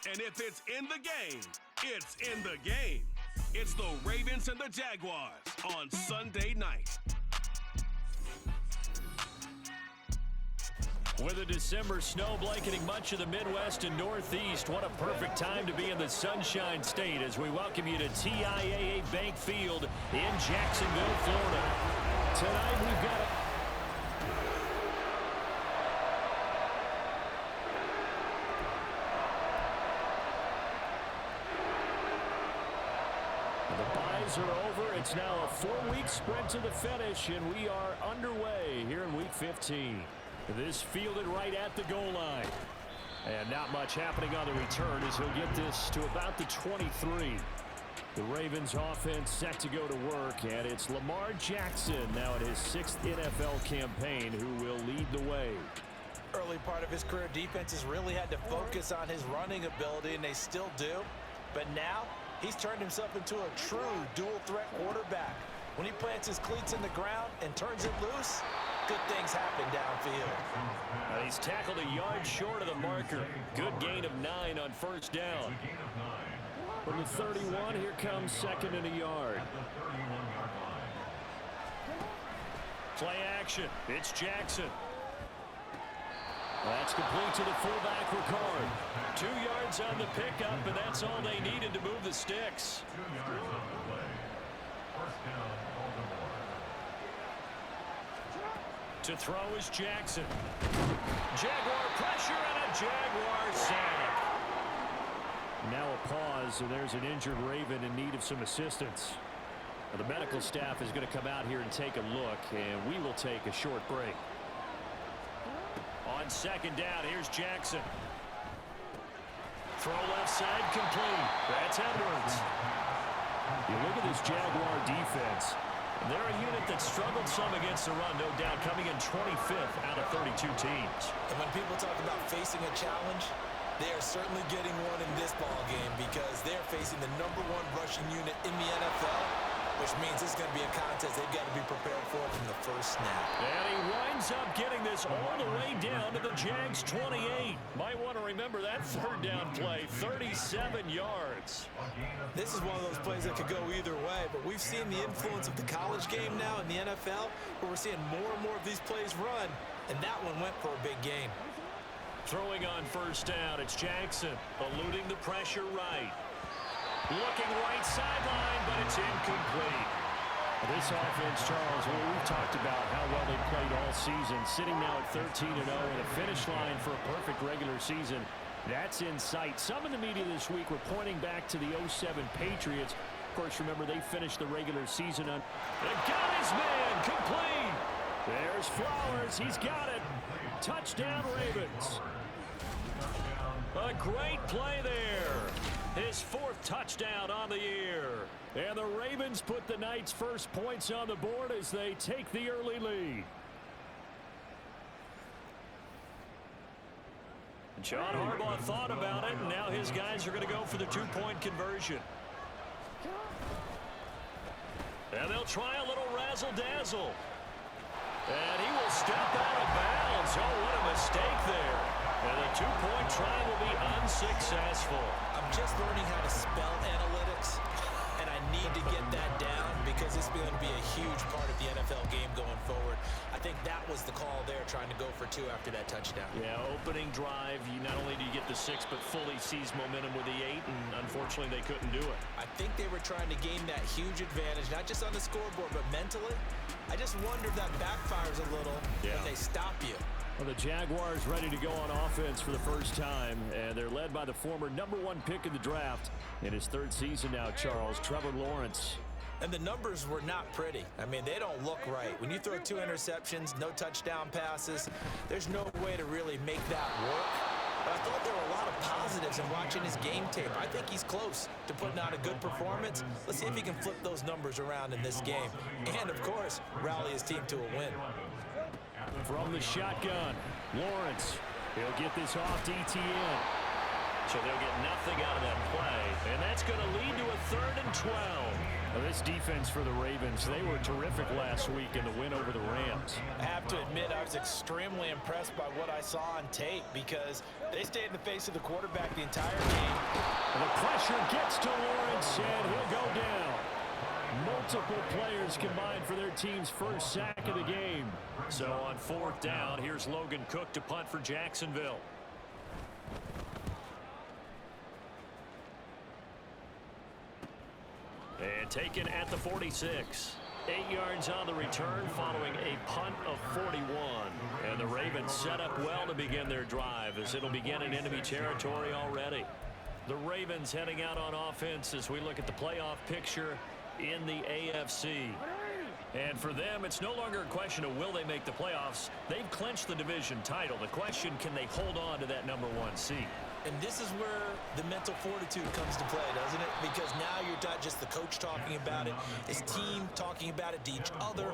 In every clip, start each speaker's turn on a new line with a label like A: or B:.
A: And if it's in the game, it's in the game. It's the Ravens and the Jaguars on Sunday night.
B: With a December snow blanketing much of the Midwest and Northeast, what a perfect time to be in the Sunshine State as we welcome you to TIAA Bank Field in Jacksonville, Florida. Tonight we've got The buys are over. It's now a 4-week sprint to the finish, and we are underway here in Week 15. This fielded right at the goal line. And not much happening on the return as he'll get this to about the 23. The Ravens offense set to go to work, and it's Lamar Jackson now in his 6th NFL campaign who will lead the way.
C: Early part of his career, defenses really had to focus on his running ability, and they still do. But now, he's turned himself into a true dual-threat quarterback. When he plants his cleats in the ground and turns it loose, good things happen downfield.
B: He's tackled a yard short of the marker. Good gain of 9 on first down. From the 31, here comes second and a yard. Play action. It's Jackson. That's complete to the fullback, Ricard. 2 yards on the pickup, and that's all they needed to move the sticks. To throw is Jackson. Jaguar pressure and a Jaguar sack. Now a pause, and there's an injured Raven in need of some assistance. The medical staff is going to come out here and take a look, and we will take a short break. On second down, here's Jackson. Throw left side, complete. That's Edwards. You look at this Jaguar defense. They're a unit that struggled some against the run, no doubt, coming in 25th out of 32 teams.
C: And when people talk about facing a challenge, they are certainly getting one in this ball game because they're facing the #1 rushing unit in the NFL, which means this is going to be a contest they've got to be prepared for from the first snap.
B: And he winds up getting this all the way down to the Jags 28. Might want to remember that third down play, 37 yards.
C: This is one of those plays that could go either way, but we've seen the influence of the college game now in the NFL, where we're seeing more and more of these plays run, and that one went for a big gain.
B: Throwing on first down, it's Jackson, eluding the pressure right. Looking right sideline, but it's incomplete. This offense, Charles, we've talked about how well they played all season, sitting now at 13-0 and a finish line for a perfect regular season. That's in sight. Some in the media this week were pointing back to the 07 Patriots. Of course, remember, they finished the regular season on... They got his man, complete! There's Flowers, he's got it. Touchdown, Ravens. A great play there. His 4th touchdown on the year. And the Ravens put the night's first points on the board as they take the early lead. John Harbaugh thought about it, and now his guys are going to go for the 2-point conversion. And they'll try a little razzle-dazzle. And he will step out of bounds. Oh, what a mistake there. And the 2-point try will be unsuccessful.
C: I'm just learning how to spell analytics, and I need to get that down because this is going to be a huge part of the NFL game going forward. I think that was the call there, trying to go for 2 after that touchdown.
B: Yeah, opening drive, you not only do you get the 6, but fully seize momentum with the 8, and unfortunately they couldn't do it.
C: I think they were trying to gain that huge advantage, not just on the scoreboard, but mentally. I just wonder if that backfires a little when they stop you.
B: Well, the Jaguars ready to go on offense for the first time, and they're led by the former #1 pick in the draft in his 3rd season now, Charles, Trevor Lawrence.
C: And the numbers were not pretty. I mean, they don't look right. When you throw 2 interceptions, no touchdown passes, there's no way to really make that work. But I thought there were a lot of positives in watching his game tape. I think he's close to putting out a good performance. Let's see if he can flip those numbers around in this game. And, of course, rally his team to a win.
B: From the shotgun, Lawrence. He'll get this off to ETN. So they'll get nothing out of that play, and that's going to lead to a 3rd and 12.
D: Well, this defense for the Ravens, they were terrific last week in the win over the Rams.
C: I have to admit, I was extremely impressed by what I saw on tape because they stayed in the face of the quarterback the entire game.
D: The pressure gets to Lawrence, and he'll go down. Multiple players combined for their team's first sack of the game.
B: So on 4th down, here's Logan Cook to punt for Jacksonville. And taken at the 46. 8 yards on the return following a punt of 41. And the Ravens set up well to begin their drive as it'll begin in enemy territory already. The Ravens heading out on offense as we look at the playoff picture in the AFC. And for them, it's no longer a question of will they make the playoffs. They've clinched the division title. The question, can they hold on to that #1 seed?
C: And this is where the mental fortitude comes to play, doesn't it? Because now you're not just the coach talking about it, his team talking about it to each other,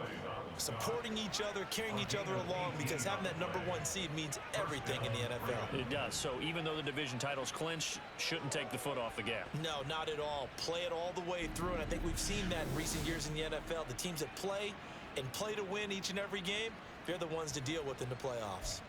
C: supporting each other, carrying each other along, because having that #1 seed means everything in the NFL.
B: It does. So even though the division title's clinched, shouldn't take the foot off the gas.
C: No, not at all. Play it all the way through, and I think we've seen that in recent years in the NFL. The teams that play and play to win each and every game, they're the ones to deal with in the playoffs.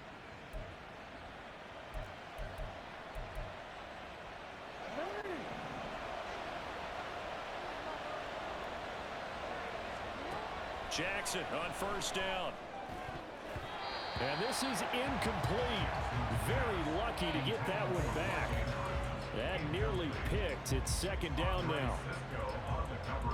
B: Jackson on 1st down.
D: And this is incomplete. Very lucky to get that one back. That nearly picked. It's 2nd down now.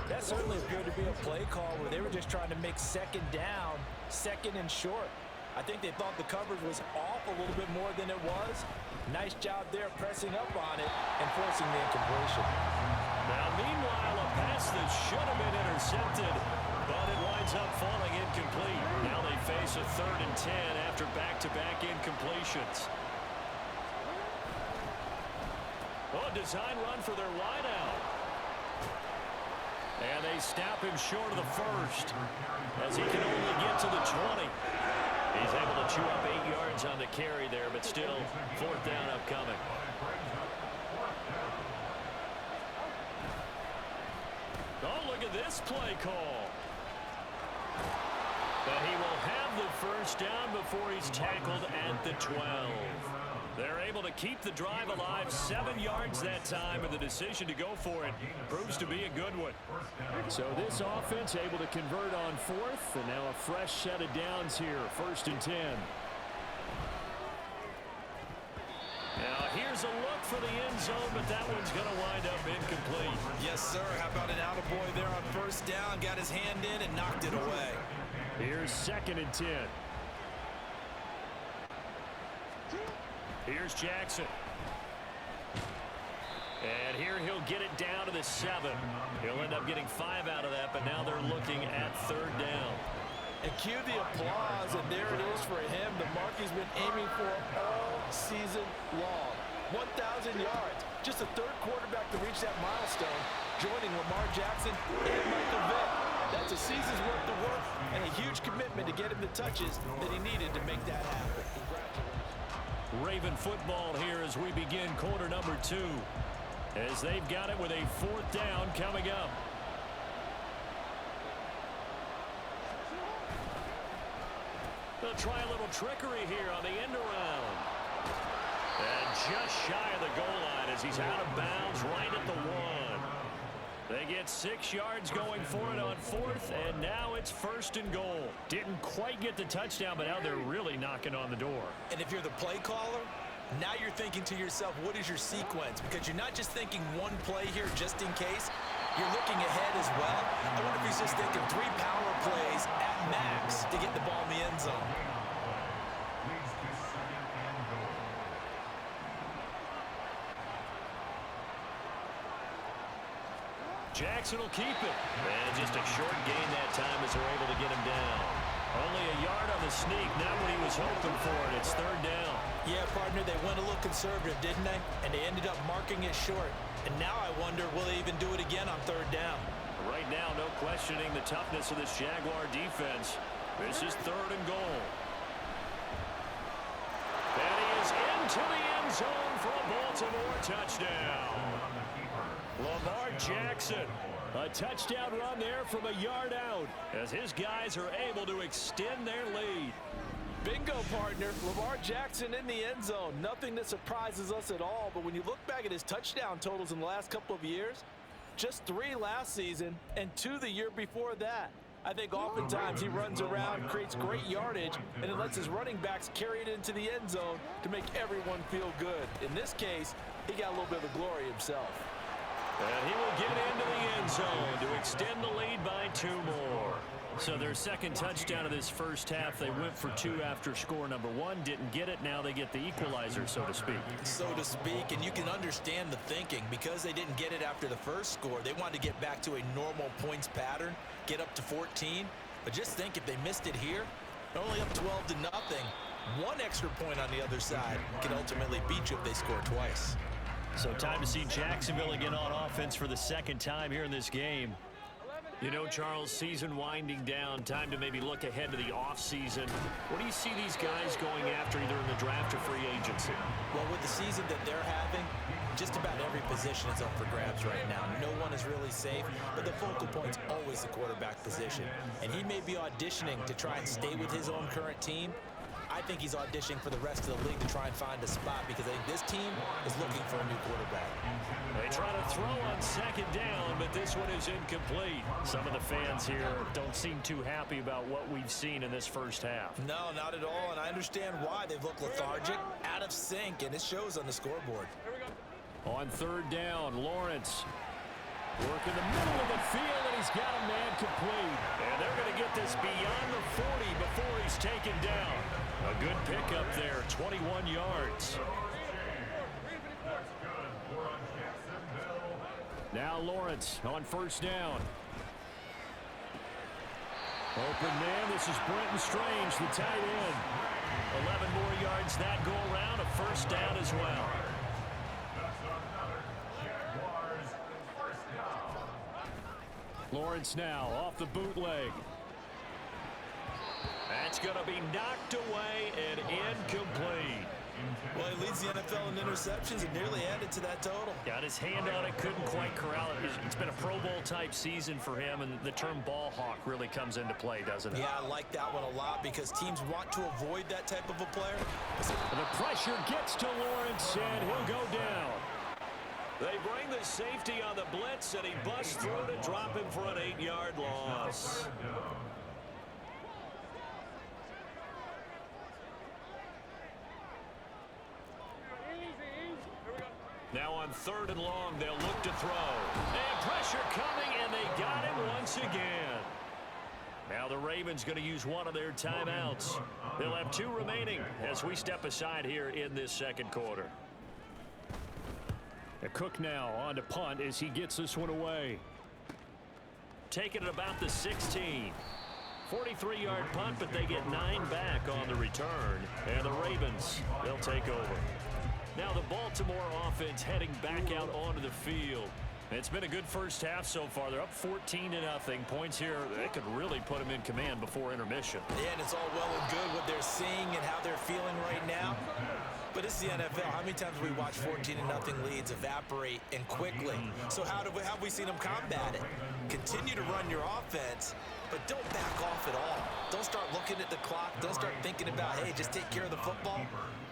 C: That certainly appeared to be a play call where they were just trying to make 2nd down, 2nd and short. I think they thought the coverage was off a little bit more than it was. Nice job there pressing up on it and forcing the incompletion.
B: Now, meanwhile, a pass that should have been intercepted, but it winds up falling incomplete. Now they face a 3rd and 10 after back-to-back incompletions. Oh, design run for their wideout. And they snap him short of the 1st as he can only get to the 20. He's able to chew up 8 yards on the carry there, but still 4th down upcoming. Oh, look at this play call. But he will have the 1st down before he's tackled at the 12. They're able to keep the drive alive, 7 yards that time, and the decision to go for it proves to be a good one.
D: So this offense able to convert on 4th, and now a fresh set of downs here, 1st and 10.
B: Now here's a look for the end zone, but that one's going to wind up incomplete.
C: Yes, sir. How about an attaboy there on 1st down? Got his hand in and knocked it away.
D: Here's 2nd and 10.
B: Here's Jackson. And here he'll get it down to the 7. He'll end up getting 5 out of that, but now they're looking at 3rd down.
C: And cue the applause, and there it is for him. The mark he's been aiming for all season long. 1,000 yards. Just the 3rd quarterback to reach that milestone, joining Lamar Jackson and Michael Vick. That's a season's worth of work and a huge commitment to get him the touches that he needed to make that happen.
B: Raven football here as we begin quarter number 2. As they've got it with a 4th down coming up. They'll try a little trickery here on the end around. And just shy of the goal line as he's out of bounds right at the 1. They get 6 yards going for it on 4th, and now it's 1st and goal. Didn't quite get the touchdown, but now they're really knocking on the door.
C: And if you're the play caller, now you're thinking to yourself, what is your sequence? Because you're not just thinking one play here just in case. You're looking ahead as well. I wonder if he's just thinking 3 power plays at max to get the ball in the end zone.
B: Jackson will keep it. And just a short gain that time as they're able to get him down. Only a yard on the sneak, not what he was hoping for, and it's 3rd down.
C: Yeah, partner, they went a little conservative, didn't they? And they ended up marking it short. And now I wonder, will they even do it again on 3rd down?
B: Right now, no questioning the toughness of this Jaguar defense. This is 3rd and goal. And he is into the end end zone for a Baltimore touchdown. Lamar Jackson. A touchdown run there from a yard out as his guys are able to extend their lead.
C: Bingo, partner. Lamar Jackson in the end zone. Nothing that surprises us at all, but when you look back at his touchdown totals in the last couple of years, just 3 last season and 2 the year before that. I think oftentimes he runs around, creates great yardage, and then lets his running backs carry it into the end zone to make everyone feel good. In this case, he got a little bit of the glory himself.
B: And he will get into the end zone to extend the lead by 2 more. So their second touchdown of this first half, they went for 2 after score number 1, didn't get it. Now they get the equalizer, so to speak.
C: So to speak, and you can understand the thinking. Because they didn't get it after the first score, they wanted to get back to a normal points pattern, get up to 14. But just think, if they missed it here, they're only up 12-0. 1 extra point on the other side can ultimately beat you if they score twice.
B: So time to see Jacksonville again on offense for the second time here in this game. You know, Charles, season winding down, time to maybe look ahead to the offseason. What do you see these guys going after either in the draft or free agency?
C: Well, with the season that they're having, just about every position is up for grabs right now. No one is really safe, but the focal point's always the quarterback position. And he may be auditioning to try and stay with his own current team. I think he's auditioning for the rest of the league to try and find a spot because I think this team is looking for a new quarterback.
B: They try to throw on second down, but this one is incomplete. Some of the fans here don't seem too happy about what we've seen in this first half.
C: No, not at all, and I understand why. They've looked lethargic, out of sync, and it shows on the scoreboard.
D: On third down, Lawrence work in the middle of the field, and he's got a man complete.
B: And they're going to get this beyond the 40 before he's taken down. A good pickup there, 21 yards.
D: Now Lawrence on first down. Open man, this is Brenton Strange, the tight end.
B: 11 more yards that go around, a first down as well.
D: Lawrence now off the bootleg.
B: That's going to be knocked away and incomplete.
C: Well, he leads the NFL in interceptions and nearly added to that total.
B: Got his hand on it, couldn't quite corral it. It's been a Pro Bowl type season for him, and the term ball hawk really comes into play, doesn't it?
C: Yeah, I like that one a lot because teams want to avoid that type of a player.
D: The pressure gets to Lawrence, and he'll go down.
B: They bring the safety on the blitz, and he busts through to drop him for an 8-yard loss. Now on third and long, they'll look to throw. And pressure coming, and they got him once again. Now the Ravens going to use one of their timeouts. They'll have 2 remaining as we step aside here in this second quarter.
D: Cook now on to punt as he gets this one away.
B: Taking it about the 16. 43-yard punt, but they get 9 back on the return. And the Ravens, they'll take over. Now the Baltimore offense heading back out onto the field. It's been a good first half so far. They're up 14-0. Points here, they could really put them in command before intermission.
C: Yeah, and it's all well and good what they're seeing and how they're feeling right now. But it's the NFL. How many times have we watched 14-0 leads evaporate and quickly? So how have we seen them combat it? Continue to run your offense, but don't back off at all. Don't start looking at the clock. Don't start thinking about, hey, just take care of the football.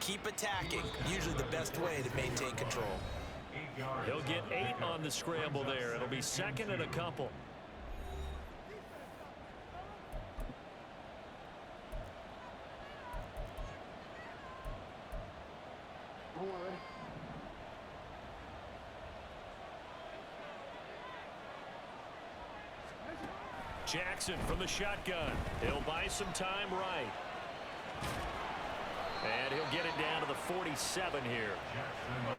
C: Keep attacking. Usually the best way to maintain control.
B: He'll get 8 on the scramble there. It'll be second and a couple. Jackson from the shotgun. He'll buy some time right. And he'll get it down to the 47 here.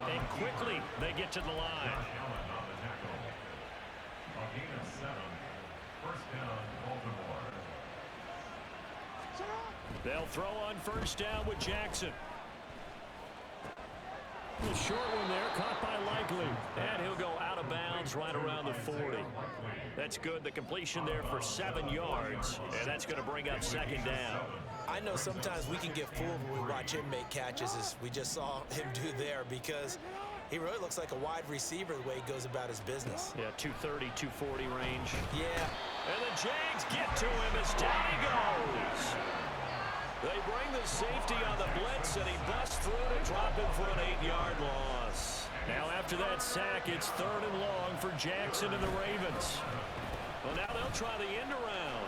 B: And quickly they get to the line. They'll throw on first down with Jackson.
D: The short one there, caught by Likely.
B: And he'll go out of bounds right around the 40. That's good. The completion there for 7 yards. And that's going to bring up second down.
C: I know sometimes we can get fooled when we watch him make catches, as we just saw him do there, because he really looks like a wide receiver the way he goes about his business.
B: Yeah, 230, 240 range.
C: Yeah.
B: And the Jags get to him as down he goes. They bring the safety on the blitz, and he busts through to drop him for an 8-yard loss. Now after that sack, it's 3rd and long for Jackson and the Ravens. Well, now they'll try the end around.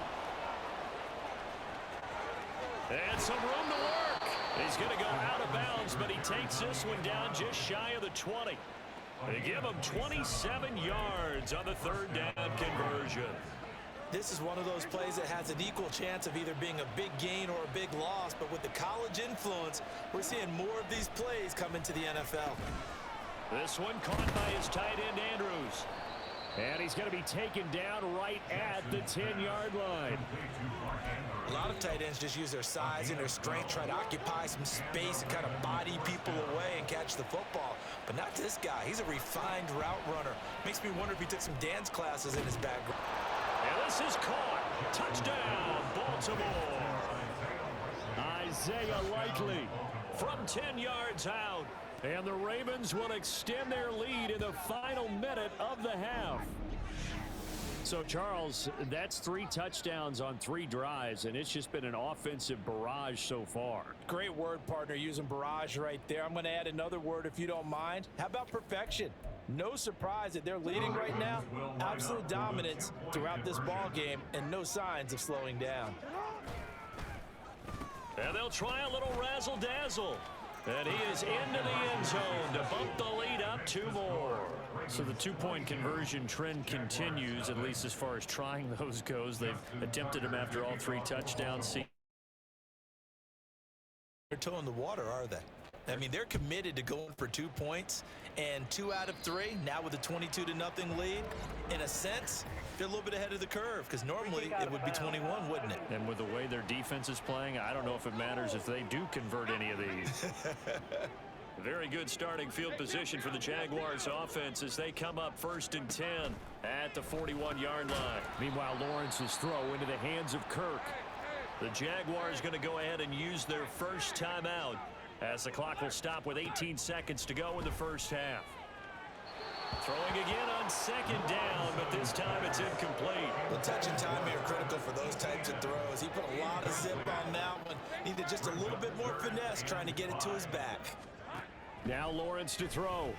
B: And some room to work. He's going to go out of bounds, but he takes this one down just shy of the 20. They give him 27 yards on the 3rd down conversion.
C: This is one of those plays that has an equal chance of either being a big gain or a big loss, but with the college influence, we're seeing more of these plays come into the NFL.
B: This one caught by his tight end, Andrews.
D: And he's going to be taken down right at the 10-yard line.
C: A lot of tight ends just use their size and their strength, try to occupy some space and kind of body people away and catch the football. But not this guy. He's a refined route runner. Makes me wonder if he took some dance classes in his background.
B: And this is caught. Touchdown, Baltimore.
D: Isaiah Likely
B: from 10 yards out.
D: And the Ravens will extend their lead in the final minute of the half. So, Charles, that's 3 touchdowns on 3 drives, and it's just been an offensive barrage so far.
C: Great word, partner, using barrage right there. I'm going to add another word if you don't mind. How about perfection? No surprise that they're leading right now. Absolute dominance throughout this ball game and no signs of slowing down.
B: And they'll try a little razzle-dazzle. And he is into the end zone to bump the lead up 2 more. So the 2-point conversion trend continues, at least as far as trying those goes. They've attempted them after all 3 touchdowns.
C: They're toeing the water, are they? I mean, they're committed to going for 2 points, and 2 out of 3, now with a 22-0 lead. In a sense, they're a little bit ahead of the curve, because normally it would be 21, wouldn't it?
B: And with the way their defense is playing, I don't know if it matters if they do convert any of these. Very good starting field position for the Jaguars offense as they come up 1st and 10 at the 41-yard line.
D: Meanwhile, Lawrence's throw into the hands of Kirk.
B: The Jaguars going to go ahead and use their first timeout as the clock will stop with 18 seconds to go in the first half. Throwing again on 2nd down, but this time it's incomplete.
C: The touch and timing are critical for those types of throws. He put a lot of zip on that one. Needed just a little bit more finesse trying to get it to his back.
D: Now Lawrence to throw.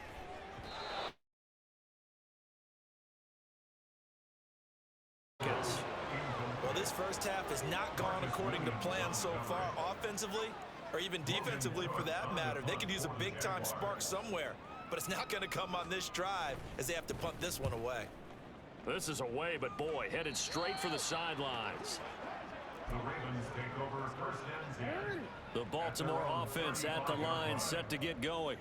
C: Well, this first half has not gone according to plan so far offensively, or even defensively for that matter. They could use a big-time spark somewhere, but it's not going to come on this drive as they have to punt this one away.
B: This is away, but boy, headed straight for the sidelines.
E: The Ravens take over 1st and 10.
B: The Baltimore offense at the line, set to get going.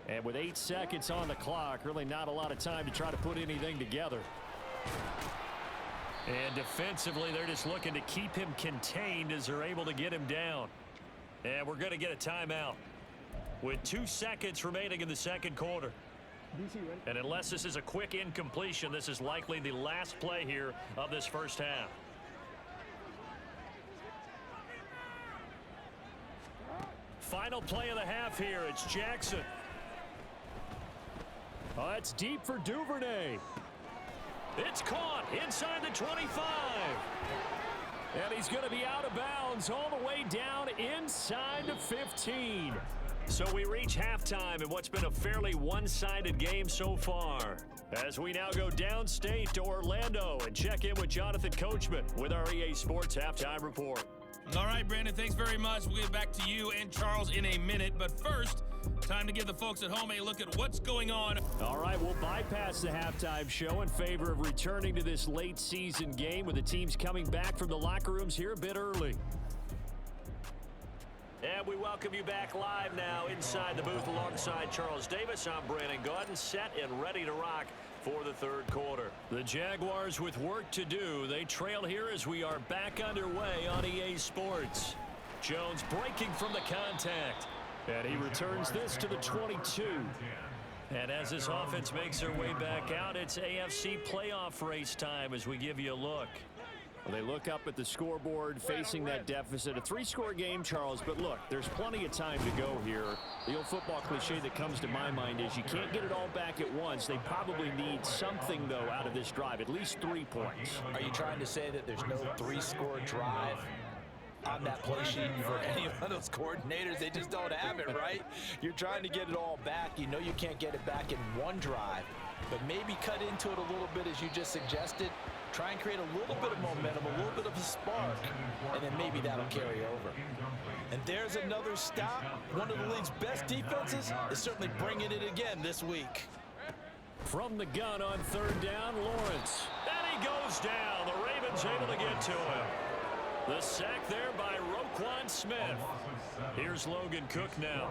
D: And with 8 seconds on the clock, really not a lot of time to try to put anything together.
B: And defensively, they're just looking to keep him contained as they're able to get him down. And we're going to get a timeout with 2 seconds remaining in the 2nd quarter. And unless this is a quick incompletion, this is likely the last play here of this first half. Final play of the half here. It's Jackson.
D: Oh, it's deep for Duvernay.
B: It's caught inside the 25.
D: And he's going to be out of bounds all the way down inside the 15.
B: So we reach halftime in what's been a fairly one-sided game so far. As we now go downstate to Orlando and check in with Jonathan Coachman with our EA Sports Halftime Report.
F: All right, Brandon, thanks very much. We'll get back to you and Charles in a minute. But first, time to give the folks at home a look at what's going on.
D: All right, we'll bypass the halftime show in favor of returning to this late season game with the teams coming back from the locker rooms here a bit early.
B: And we welcome you back live now inside the booth alongside Charles Davis. I'm Brandon Gaudin, set and ready to rock for the 3rd quarter. The Jaguars with work to do. They trail here as we are back underway on EA Sports. Jones breaking from the contact.
D: And he returns this to the 22.
B: And as this offense makes their way back out, it's AFC playoff race time as we give you a look.
D: They look up at the scoreboard, facing that deficit. A 3-score game, Charles, but look, there's plenty of time to go here. The old football cliche that comes to my mind is you can't get it all back at once. They probably need something, though, out of this drive, at least 3 points.
C: Are you trying to say that there's no 3-score drive on that play sheet for any of those coordinators? They just don't have it, right? You're trying to get it all back. You know you can't get it back in one drive, but maybe cut into it a little bit as you just suggested. Try and create a little bit of momentum, a little bit of a spark, and then maybe that'll carry over. And there's another stop. One of the league's best defenses is certainly bringing it again this week.
D: From the gun on 3rd down, Lawrence.
B: And he goes down. The Ravens able to get to him. The sack there by Roquan Smith. Here's Logan Cook now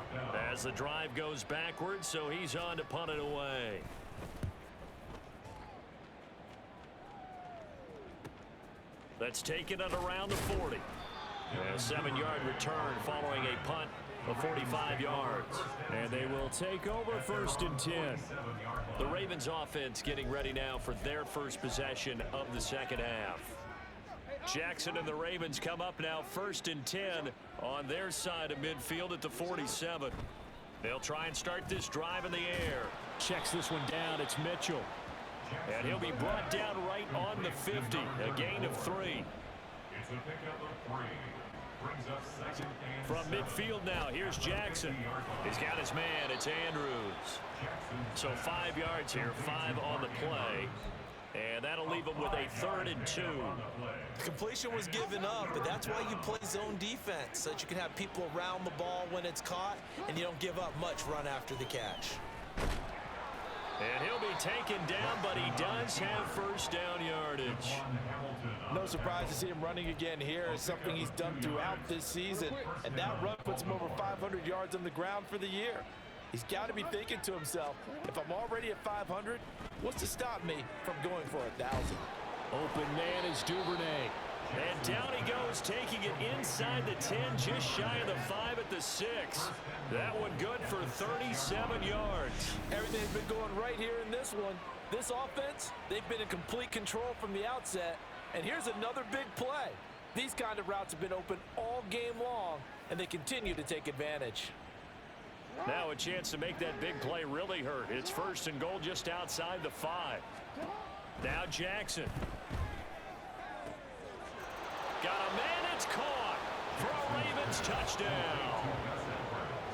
B: as the drive goes backwards, so he's on to punt it away. That's taken at around the 40. A 7-yard return following a punt of 45 yards.
D: And they will take over 1st and 10.
B: The Ravens offense getting ready now for their first possession of the second half. Jackson and the Ravens come up now 1st and 10 on their side of midfield at the 47. They'll try and start this drive in the air.
D: Checks this one down. It's Mitchell.
B: And he'll be brought down right on the 50. A gain of 3.
E: It's a pickup of 3. Brings up 2nd and
B: From
E: 7.
B: midfield now, here's Jackson. He's got his man. It's Andrews. So 5 yards here, 5 on the play. And that'll leave him with a 3rd and 2.
C: The completion was given up, but that's why you play zone defense, so that you can have people around the ball when it's caught, and you don't give up much run after the catch.
B: And he'll be taken down, but he does have 1st down yardage.
C: No surprise to see him running again here. It's something he's done throughout this season, and that run puts him over 500 yards on the ground for the year. He's got to be thinking to himself, if I'm already at 500, what's to stop me from going for 1,000?
D: Open man is Duvernay.
B: And down he goes, taking it inside the 10, just shy of the 5 at the 6. That one good for 37 yards.
C: Everything's been going right here in this one. This offense, they've been in complete control from the outset. And here's another big play. These kind of routes have been open all game long, and they continue to take advantage.
B: Now a chance to make that big play really hurt. It's 1st and goal just outside the 5. Now Jackson. Got a man, it's caught for a Ravens touchdown.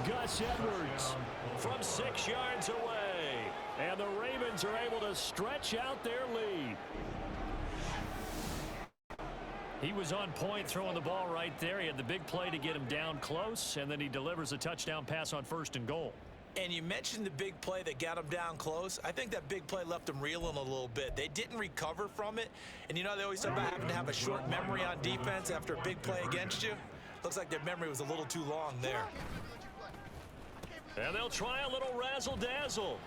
D: Gus Edwards
B: from 6 yards away.
D: And the Ravens are able to stretch out their lead.
B: He was on point throwing the ball right there. He had the big play to get him down close, and then he delivers a touchdown pass on 1st and goal.
C: And you mentioned the big play that got him down close. I think that big play left them reeling a little bit. They didn't recover from it. And you know, they always talk about having to have a short memory on defense after a big play against you. Looks like their memory was a little too long there.
B: And they'll try a little razzle-dazzle.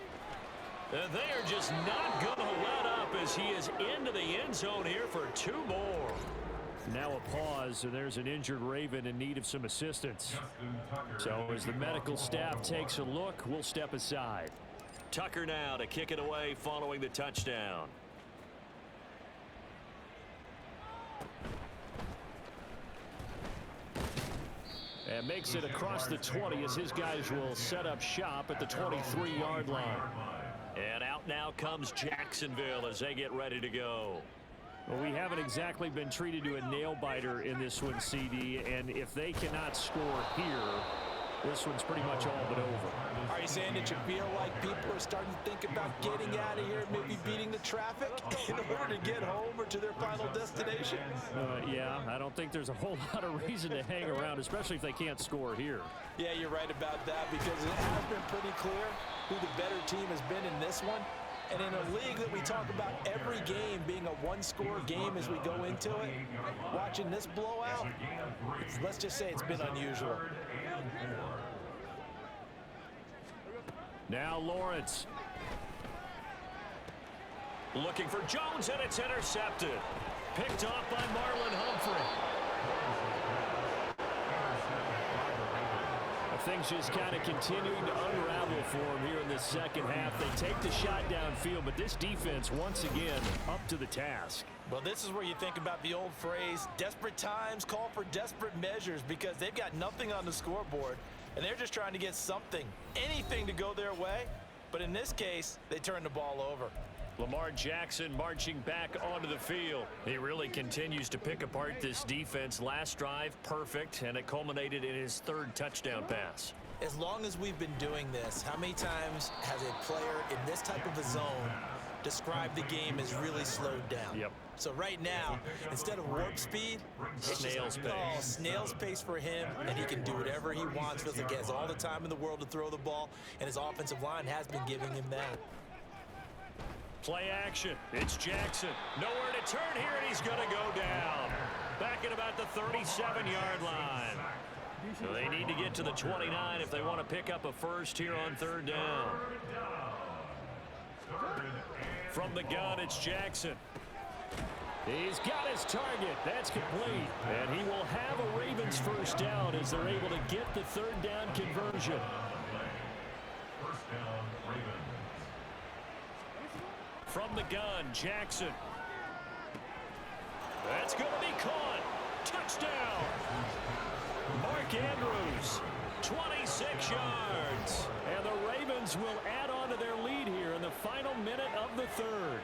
B: And they are just not going to let up as he is into the end zone here for 2 more.
D: Now a pause, and there's an injured Raven in need of some assistance. So as the medical staff takes a look, we'll step aside.
B: Tucker now to kick it away following the touchdown.
D: And makes it across the 20 as his guys will set up shop at the 23-yard line.
B: And out now comes Jacksonville as they get ready to go.
D: Well, we haven't exactly been treated to a nail-biter in this one, CD, and if they cannot score here, this one's pretty much all but over.
C: Are you saying that you feel like people are starting to think about getting out of here, maybe beating the traffic in order to get home or to their final destination?
D: Yeah, I don't think there's a whole lot of reason to hang around, especially if they can't score here.
C: Yeah, you're right about that, because it has been pretty clear who the better team has been in this one. And in a league that we talk about every game being a one-score game as we go into it, watching this blowout, let's just say it's been unusual.
D: Now Lawrence.
B: Looking for Jones, and it's intercepted. Picked off by Marlon Humphrey.
D: A Things just kind of continuing to unravel for them here in this second half. They take the shot downfield, but this defense, once again, up to the task.
C: Well, this is where you think about the old phrase, desperate times call for desperate measures, because they've got nothing on the scoreboard, and they're just trying to get something, anything to go their way. But in this case, they turn the ball over.
B: Lamar Jackson marching back onto the field. He really continues to pick apart this defense. Last drive, perfect, and it culminated in his third touchdown pass.
C: As long as we've been doing this, how many times has a player in this type of a zone described the game as really slowed down?
B: Yep.
C: So right now, instead of warp speed,
B: Snail's pace.
C: Oh, snail's pace for him, and he can do whatever he wants. Feels like he has all the time in the world to throw the ball, and his offensive line has been giving him that.
B: Play action. It's Jackson. Nowhere to turn here, and he's going to go down. Back at about the 37-yard line. So they need to get to the 29 if they want to pick up a first here on third down. From the gun, it's Jackson.
D: He's got his target. That's complete. And he will have a Ravens first down as they're able to get the third down conversion.
E: First down, Ravens.
B: From the gun, Jackson. That's going to be caught. Touchdown. Mark Andrews, 26 yards.
D: And the Ravens will add on to their lead here in the final minute of the third.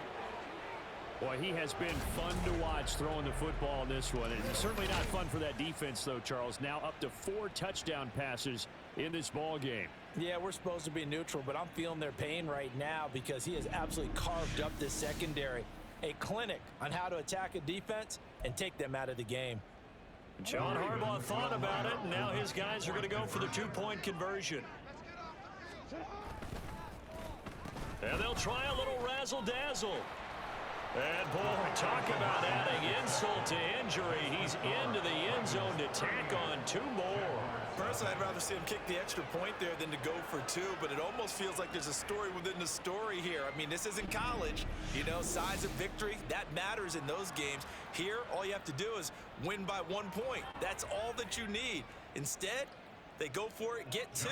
D: Boy, he has been fun to watch throwing the football in this one. It's certainly not fun for that defense, though, Charles. Now up to 4 touchdown passes in this ball game.
C: Yeah, we're supposed to be neutral, but I'm feeling their pain right now because he has absolutely carved up this secondary. A clinic on how to attack a defense and take them out of the game.
B: John Harbaugh thought about it, and now his guys are going to go for the 2-point conversion. And they'll try a little razzle-dazzle. And, boy, talk about adding insult to injury. He's into the end zone to tack on 2 more.
C: Personally, I'd rather see him kick the extra point there than to go for 2, but it almost feels like there's a story within the story here. I mean, this isn't college. You know, size of victory, that matters in those games. Here, all you have to do is win by 1 point. That's all that you need. Instead, they go for it, get 2.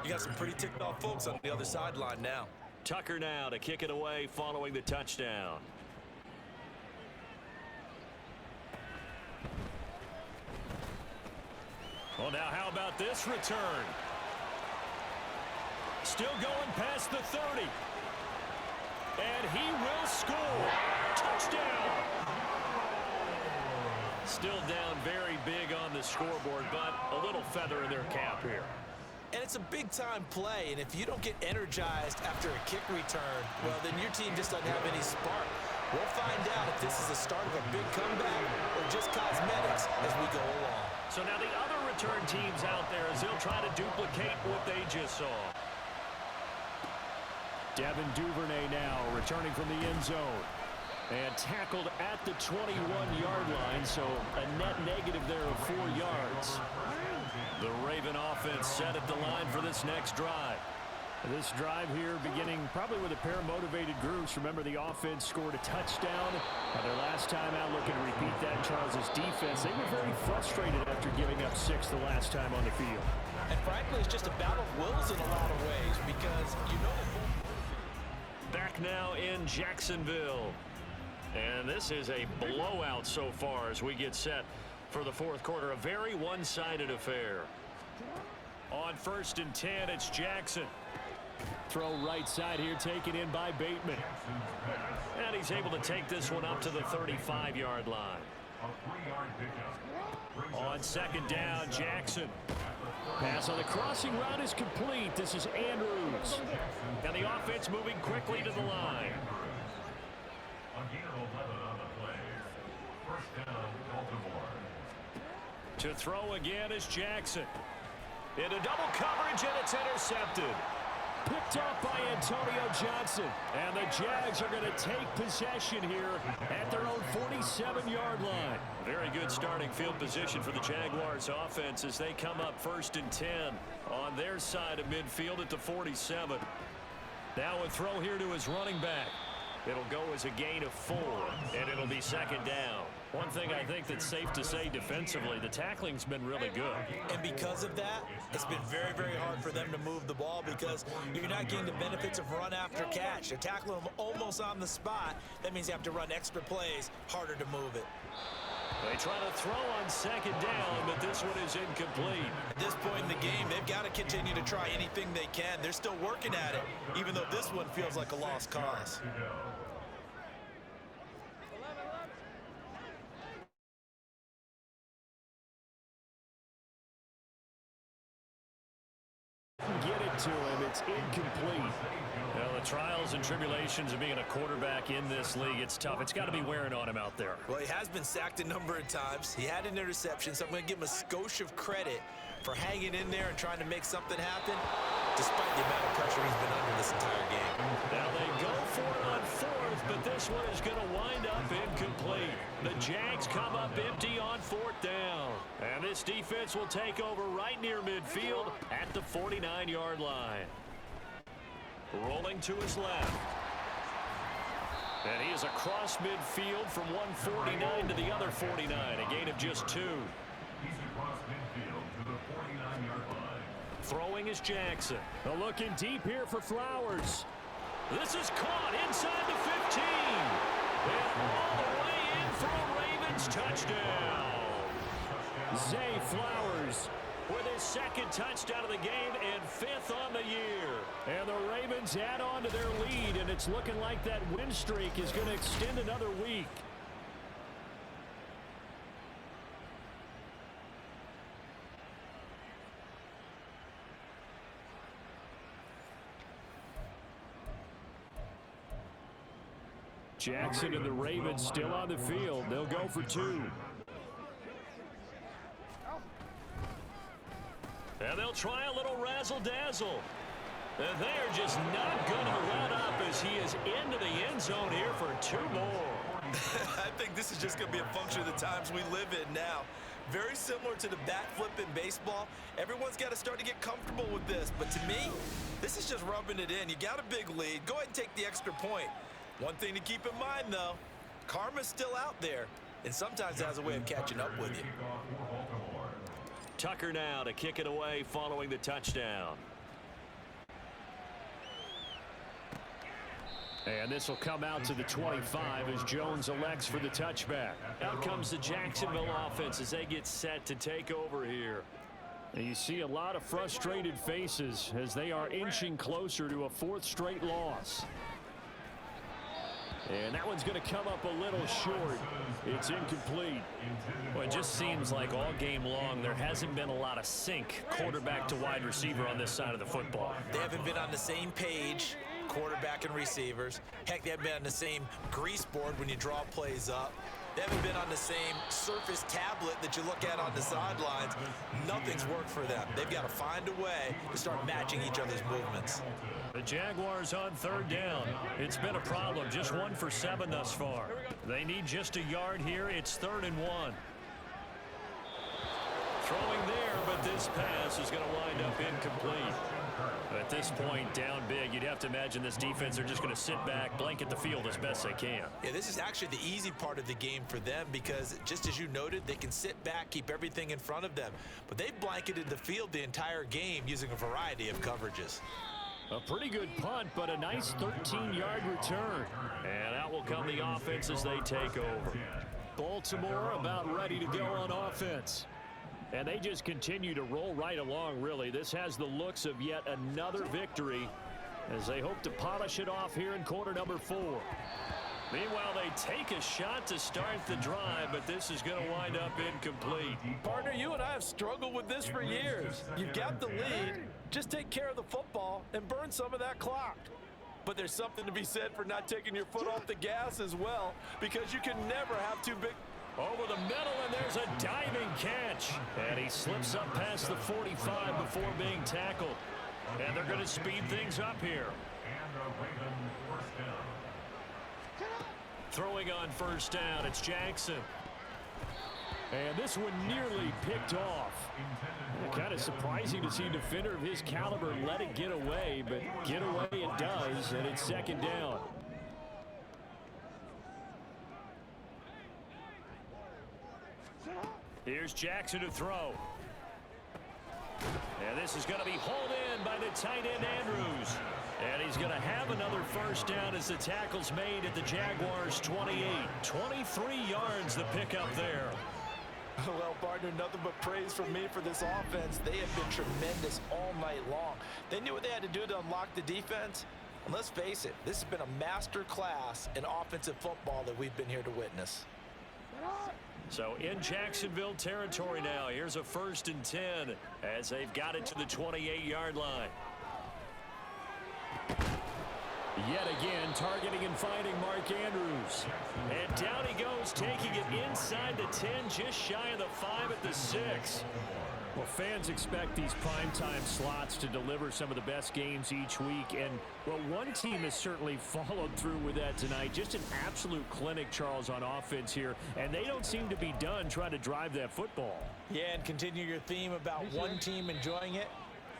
C: You got some pretty ticked off folks on the other sideline now.
B: Tucker now to kick it away following the touchdown. Well, now how about this return? Still going past the 30. And he will score. Touchdown. Still down very big on the scoreboard, but a little feather in their cap here.
C: And it's a big-time play, and if you don't get energized after a kick return, well, then your team just doesn't have any spark. We'll find out if this is the start of a big comeback or just cosmetics as we go along.
B: So now the other return teams out there as they'll try to duplicate what they just saw.
D: Devin Duvernay now returning from the end zone. And tackled at the 21-yard line, so a net negative there of 4 yards.
B: The Raven offense set at the line for this next drive.
D: This drive here beginning probably with a pair of motivated groups. Remember, the offense scored a touchdown. Their last time out, looking to repeat that. Charles's defense, they were very frustrated after giving up 6 the last time on the field.
C: And frankly, it's just a battle of wills in a lot of ways because you know that both.
B: Back now in Jacksonville. And this is a blowout so far as we get set for the fourth quarter. A very one-sided affair. On 1st and 10, it's Jackson.
D: Throw right side here, taken in by Bateman.
B: And he's able to take this one up to the 35-yard line. On 2nd down, Jackson.
D: Pass on the crossing route is complete. This is Andrews.
B: And the offense moving quickly to the line. To throw again is Jackson. Into double coverage, and it's intercepted.
D: Picked up by Antonio Johnson. And the Jags are going to take possession here at their own 47-yard line.
B: Very good starting field position for the Jaguars offense as they come up 1st and 10 on their side of midfield at the 47. Now a throw here to his running back. It'll go as a gain of 4, and it'll be second down. One thing I think that's safe to say defensively, the tackling's been really good.
C: And because of that, it's been very, very hard for them to move the ball because you're not getting the benefits of run after catch. They're tackling them almost on the spot. That means you have to run extra plays, harder to move it.
B: They try to throw on second down, but this one is incomplete.
C: At this point in the game, they've got to continue to try anything they can. They're still working at it, even though this one feels like a lost cause.
D: Get it to him. It's incomplete.
B: Well, the trials and tribulations of being a quarterback in this league, it's tough. It's got to be wearing on him out there.
C: Well, he has been sacked a number of times. He had an interception, so I'm going to give him a skosh of credit for hanging in there and trying to make something happen, despite the amount of pressure he's been under this entire game.
B: Now they go for it on 4th, but this one is going to wind up incomplete. The Jags come up empty on 4th down. And this defense will take over right near midfield at the 49-yard line. Rolling to his left. And he is across midfield from 149 to the other 49, a gain of just 2.
E: He's across midfield to the 49-yard line.
B: Throwing is Jackson.
D: They're looking deep here for Flowers.
B: This is caught inside the 15. And all the way in for a Ravens touchdown.
D: Zay Flowers
B: With his second touchdown of the game and 5th on the year.
D: And the Ravens add on to their lead, and it's looking like that win streak is going to extend another week. Jackson and the Ravens still on the field. They'll go for 2.
B: And they'll try a little razzle-dazzle. And they're just not going to let up as he is into the end zone here for 2 more.
C: I think this is just going to be a function of the times we live in now. Very similar to the bat flip in baseball. Everyone's got to start to get comfortable with this. But to me, this is just rubbing it in. You got a big lead. Go ahead and take the extra point. One thing to keep in mind, though, karma's still out there, and sometimes it has a way of catching up with you.
B: Tucker now to kick it away following the touchdown.
D: And this will come out to the 25 as Jones elects for the touchback.
B: Out comes the Jacksonville offense as they get set to take over here.
D: And you see a lot of frustrated faces as they are inching closer to a 4th straight loss. And that one's going to come up a little short. It's incomplete.
B: Well, it just seems like all game long there hasn't been a lot of sync quarterback to wide receiver on this side of the football.
C: They haven't been on the same page, quarterback and receivers. Heck, they haven't been on the same grease board when you draw plays up. They haven't been on the same surface tablet that you look at on the sidelines. Nothing's worked for them. They've got to find a way to start matching each other's movements.
B: The Jaguars on 3rd down. It's been a problem. Just 1 for 7 thus far. They need just a yard here. It's 3rd and 1. Throwing there, but this pass is going to wind up incomplete. At this point, down big, you'd have to imagine this defense are just going to sit back, blanket the field as best they can.
C: Yeah, this is actually the easy part of the game for them because, just as you noted, they can sit back, keep everything in front of them. But they've blanketed the field the entire game using a variety of coverages.
D: A pretty good punt, but a nice 13-yard return.
B: And out will come the offense as they take over.
D: Baltimore about ready to go on offense. And they just continue to roll right along, really. This has the looks of yet another victory as they hope to polish it off here in quarter number 4.
B: Meanwhile, they take a shot to start the drive, but this is going to wind up incomplete.
G: Partner, you and I have struggled with this for years. You've got the lead. Just take care of the football and burn some of that clock. But there's something to be said for not taking your foot off the gas as well, because you can never have too big.
B: Over the middle, and there's a diving catch. And he slips up past the 45 before being tackled. And they're going to speed things up here. Throwing on 1st down, it's Jackson.
D: And this one nearly picked off. Kind of surprising to see a defender of his caliber let it get away, but get away it does, and it's 2nd down. Here's Jackson to throw. And this is going to be hauled in by the tight end Andrews. And he's going to have another first down as the tackle's made at the Jaguars' 28. 23 yards the pickup there.
G: Well, partner, nothing but praise from me for this offense. They have been tremendous all night long. They knew what they had to do to unlock the defense. And let's face it, this has been a master class in offensive football that we've been here to witness.
D: So in Jacksonville territory now, here's a 1st and 10 as they've got it to the 28-yard line. Yet again, targeting and finding Mark Andrews. And down he goes, taking it inside the 10, just shy of the 5 at the 6. Well, fans expect these primetime slots to deliver some of the best games each week. And, well, one team has certainly followed through with that tonight. Just an absolute clinic, Charles, on offense here. And they don't seem to be done trying to drive that football.
C: Yeah, and continue your theme about one team enjoying it.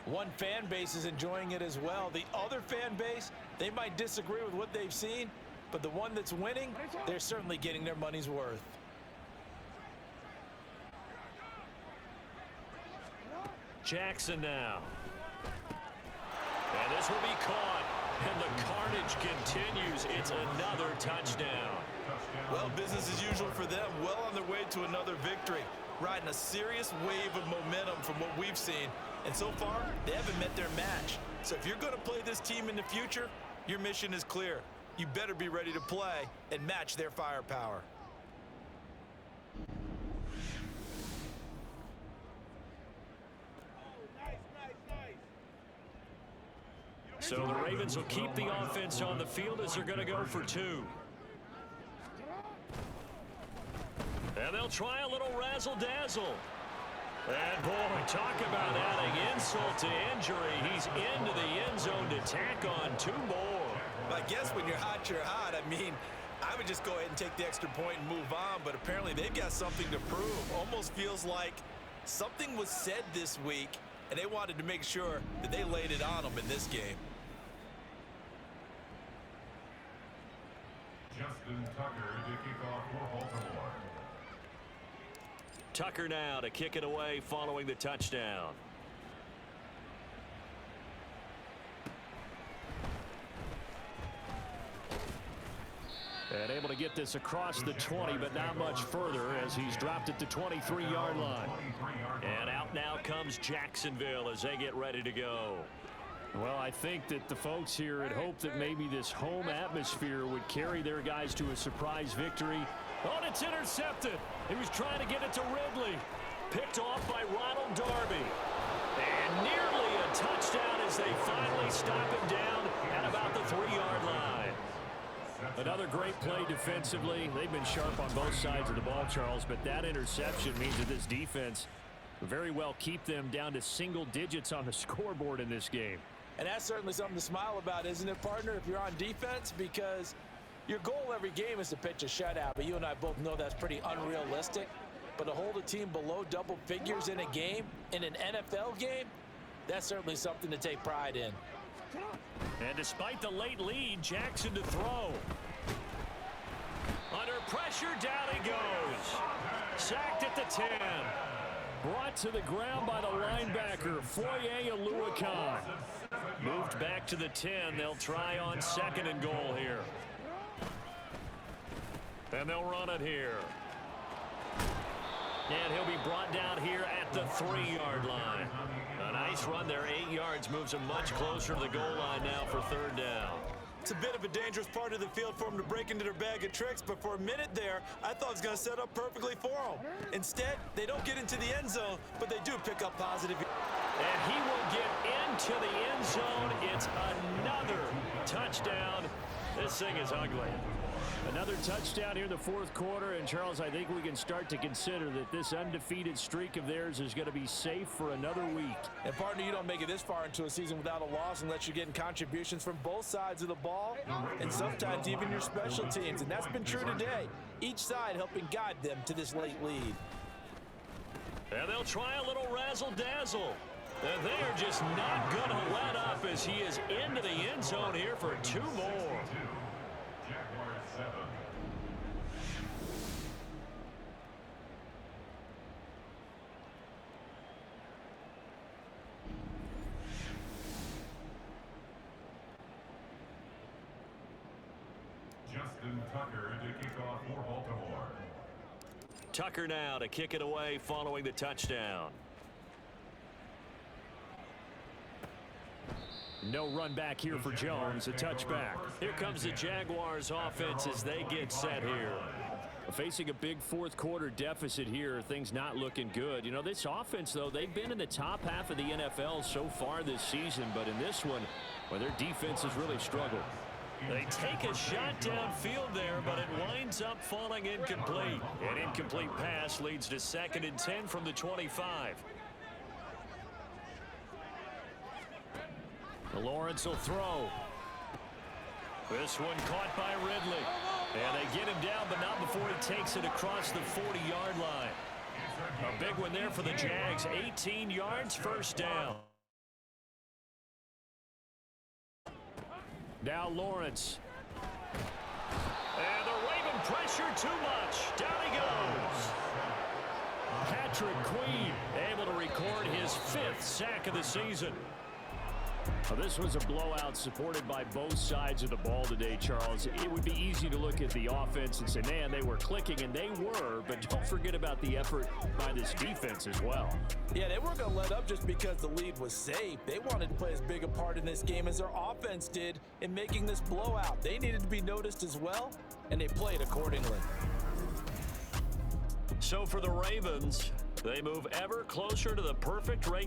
C: One fan base is enjoying it as well. The other fan base, they might disagree with what they've seen, but the one that's winning, they're certainly getting their money's worth.
D: Jackson now. And this will be caught. And the carnage continues. It's another touchdown.
C: Well, business as usual for them. Well on their way to another victory. Riding a serious wave of momentum from what we've seen. And so far, they haven't met their match. So if you're going to play this team in the future, your mission is clear. You better be ready to play and match their firepower.
D: So the Ravens will keep the offense on the field as they're going to go for 2. And they'll try a little razzle-dazzle. And, boy, talk about adding insult to injury. He's into the end zone to tack on 2 more.
C: I guess when you're hot, you're hot. I mean, I would just go ahead and take the extra point and move on, but apparently they've got something to prove. Almost feels like something was said this week, and they wanted to make sure that they laid it on them in this game.
E: Justin Tucker to kick off for Baltimore.
D: Tucker now to kick it away following the touchdown. And able to get this across the 20, but not much further as he's dropped it to 23-yard line. And out now comes Jacksonville as they get ready to go. Well, I think that the folks here had hoped that maybe this home atmosphere would carry their guys to a surprise victory. Oh, and it's intercepted. He was trying to get it to Ridley. Picked off by Ronald Darby. And nearly a touchdown as they finally stop him down at about the 3-yard line. Another great play defensively. They've been sharp on both sides of the ball, Charles, but that interception means that this defense very well keep them down to single digits on the scoreboard in this game.
C: And that's certainly something to smile about, isn't it, partner, if you're on defense? Because your goal every game is to pitch a shutout, but you and I both know that's pretty unrealistic. But to hold a team below double figures in a game, in an NFL game, that's certainly something to take pride in.
D: And despite the late lead, Jackson to throw. Under pressure, down he goes. Sacked at the 10. Brought to the ground by the linebacker, Foye Oluokun. Moved back to the 10. They'll try on 2nd and goal here. And they'll run it here. And he'll be brought down here at the 3-yard line. A nice run there, 8 yards, moves him much closer to the goal line now for 3rd down.
C: It's a bit of a dangerous part of the field for him to break into their bag of tricks, but for a minute there, I thought it was going to set up perfectly for him. Instead, they don't get into the end zone, but they do pick up positive.
D: And he will get into the end zone. It's another touchdown. This thing is ugly. Another touchdown here in the 4th quarter, and Charles, I think we can start to consider that this undefeated streak of theirs is going to be safe for another week.
C: And partner, you don't make it this far into a season without a loss unless you're getting contributions from both sides of the ball, and sometimes even your special teams, and that's been true today. Each side helping guide them to this late lead.
D: And they'll try a little razzle-dazzle. And they are just not going to let up as he is into the end zone here for 2 more.
E: Jaguars 7. Justin Tucker to kick off for Baltimore.
B: Tucker now to kick it away following the touchdown.
D: No run back here for Jones, a touchback.
B: Here comes the Jaguars offense as they get set here.
D: Facing a big fourth quarter deficit here, things not looking good. You know, this offense, though, they've been in the top half of the NFL so far this season, but in this one, well, their defense has really struggled.
B: They take a shot downfield there, but it winds up falling incomplete. An incomplete pass leads to 2nd and 10 from the 25.
D: Lawrence will throw.
B: This one caught by Ridley. And they get him down, but not before he takes it across the 40-yard line. A big one there for the Jags. 18 yards, first down.
D: Now Lawrence.
B: And the Raven pressure too much. Down he goes.
D: Patrick Queen able to record his 5th sack of the season. Well, this was a blowout supported by both sides of the ball today, Charles. It would be easy to look at the offense and say, man, they were clicking, and they were, but don't forget about the effort by this defense as well.
G: Yeah, they weren't going to let up just because the lead was safe. They wanted to play as big a part in this game as their offense did in making this blowout. They needed to be noticed as well, and they played accordingly.
B: So for the Ravens, they move ever closer to the perfect regular